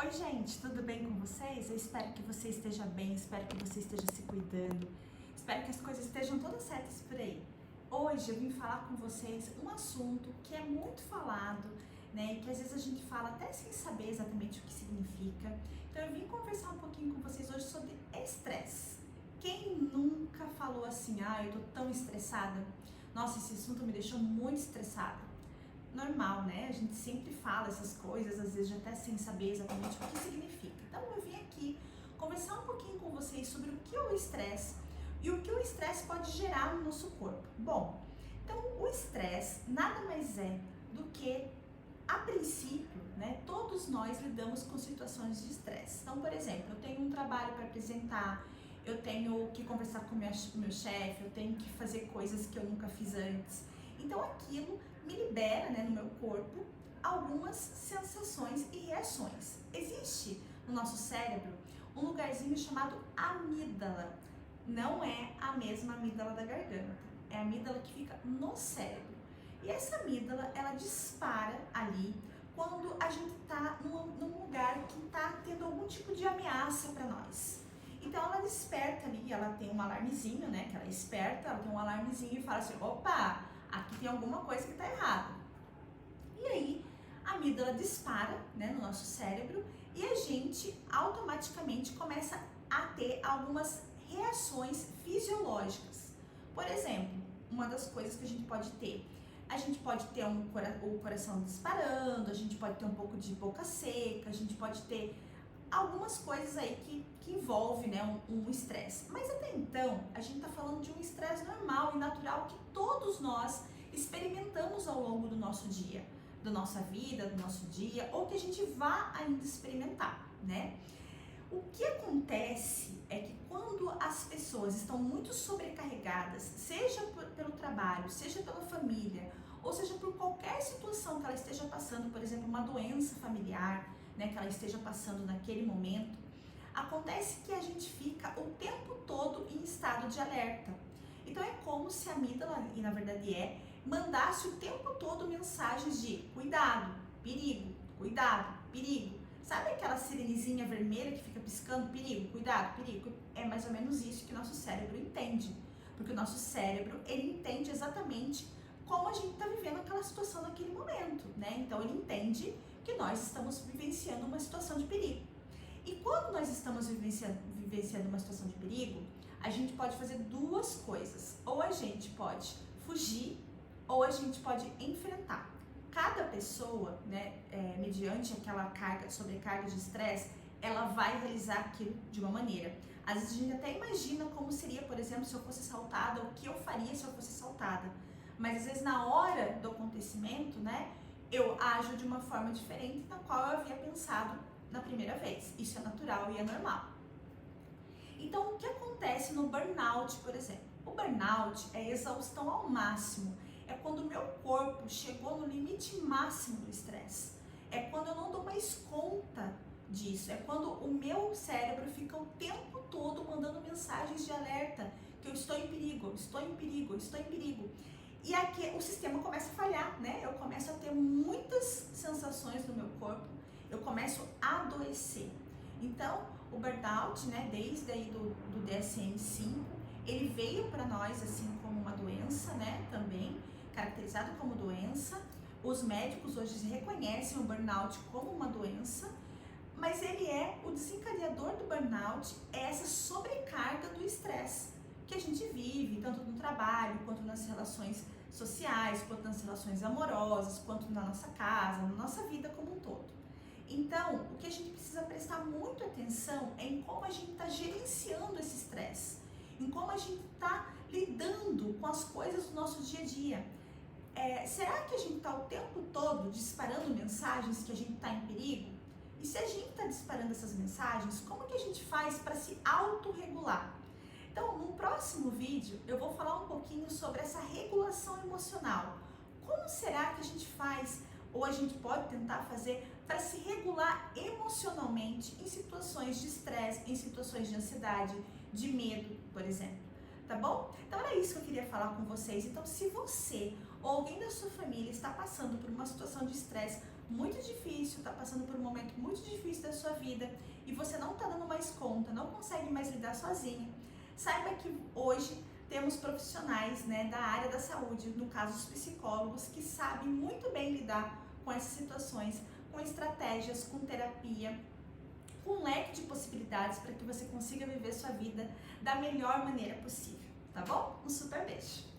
Oi gente, tudo bem com vocês? Eu espero que você esteja bem, espero que você esteja se cuidando, espero que as coisas estejam todas certas por aí. Hoje eu vim falar com vocês um assunto que é muito falado, né, e que às vezes a gente fala até sem saber exatamente o que significa. Então eu vim conversar um pouquinho com vocês hoje sobre estresse. Quem nunca falou assim, eu tô tão estressada? Nossa, esse assunto me deixou muito estressada. Normal, né? A gente sempre fala essas coisas, às vezes até sem saber exatamente o que significa. Então eu vim aqui conversar um pouquinho com vocês sobre o que é o estresse e o que o estresse pode gerar no nosso corpo. Bom, então o estresse nada mais é do que, a princípio, né, todos nós lidamos com situações de estresse. Então, por exemplo, eu tenho um trabalho para apresentar, eu tenho que conversar com o meu chefe, eu tenho que fazer coisas que eu nunca fiz antes. Então aquilo me libera, né, no meu corpo algumas sensações e reações. Existe no nosso cérebro um lugarzinho chamado amígdala. Não é a mesma amígdala da garganta, é a amígdala que fica no cérebro. E essa amígdala, ela dispara ali quando a gente está num lugar que está tendo algum tipo de ameaça para nós. Então ela desperta ali, ela tem um alarmezinho, né, que ela é esperta, ela tem um alarmezinho e fala assim, opa, aqui tem alguma coisa que está errada. E aí a amígdala dispara, né, no nosso cérebro e a gente automaticamente começa a ter algumas reações fisiológicas. Por exemplo, uma das coisas que a gente pode ter o coração disparando, a gente pode ter um pouco de boca seca, a gente pode ter algumas coisas aí que envolve, né, um estresse. Mas até então, a gente está falando de um estresse normal e natural que todos nós experimentamos ao longo do nosso dia, da nossa vida, do nosso dia, ou que a gente vá ainda experimentar, né? O que acontece é que quando as pessoas estão muito sobrecarregadas, seja pelo trabalho, seja pela família, ou seja por qualquer situação que ela esteja passando, por exemplo, uma doença familiar, né, que ela esteja passando naquele momento, acontece que a gente fica o tempo todo em estado de alerta. Então é como se a amígdala, e na verdade mandasse o tempo todo mensagens de cuidado, perigo, cuidado, perigo. Sabe aquela sirenezinha vermelha que fica piscando, perigo, cuidado, perigo? É mais ou menos isso que o nosso cérebro entende. Porque o nosso cérebro, ele entende exatamente como a gente está vivendo aquela situação naquele momento, né? Então ele entende que nós estamos vivenciando uma situação de perigo. E quando nós estamos vivenciando uma situação de perigo, a gente pode fazer duas coisas. Ou a gente pode fugir, ou a gente pode enfrentar. Cada pessoa, né, mediante aquela sobrecarga de estresse, ela vai realizar aquilo de uma maneira. Às vezes a gente até imagina como seria, por exemplo, se eu fosse assaltada, o que eu faria se eu fosse assaltada. Mas às vezes na hora do acontecimento, né, eu ajo de uma forma diferente da qual eu havia pensado na primeira vez. Isso é natural e é normal. Então, o que acontece no burnout, por exemplo? O burnout é exaustão ao máximo. É quando o meu corpo chegou no limite máximo do estresse. É quando eu não dou mais conta disso. É quando o meu cérebro fica o tempo todo mandando mensagens de alerta que eu estou em perigo, estou em perigo, estou em perigo. E aqui o sistema começa a falhar, né? Eu começo a ter muitas sensações no meu corpo, eu começo a adoecer. Então, o burnout, né, desde aí do DSM-5, ele veio para nós assim como uma doença, né, também caracterizado como doença. Os médicos hoje reconhecem o burnout como uma doença, mas ele é o desencadeador do burnout, é essa sobrecarga do estresse que a gente vive, tanto no trabalho, quanto nas relações sociais, quanto nas relações amorosas, quanto na nossa casa, na nossa vida como um todo. Então, o que a gente precisa prestar muita atenção é em como a gente está gerenciando esse estresse, em como a gente está lidando com as coisas do nosso dia a dia. Será que a gente está o tempo todo disparando mensagens que a gente está em perigo? E se a gente está disparando essas mensagens, como que a gente faz para se autorregular? Então, no próximo vídeo, eu vou falar um pouquinho sobre essa regulação emocional. Como será que a gente faz, ou a gente pode tentar fazer, para se regular emocionalmente em situações de estresse, em situações de ansiedade, de medo, por exemplo? Tá bom? Então era isso que eu queria falar com vocês. Então, se você ou alguém da sua família está passando por uma situação de estresse muito difícil, está passando por um momento muito difícil da sua vida e você não está dando mais conta, não consegue mais lidar sozinha, saiba que hoje temos profissionais, né, da área da saúde, no caso os psicólogos, que sabem muito bem lidar com essas situações, com estratégias, com terapia, com um leque de possibilidades para que você consiga viver sua vida da melhor maneira possível, tá bom? Um super beijo!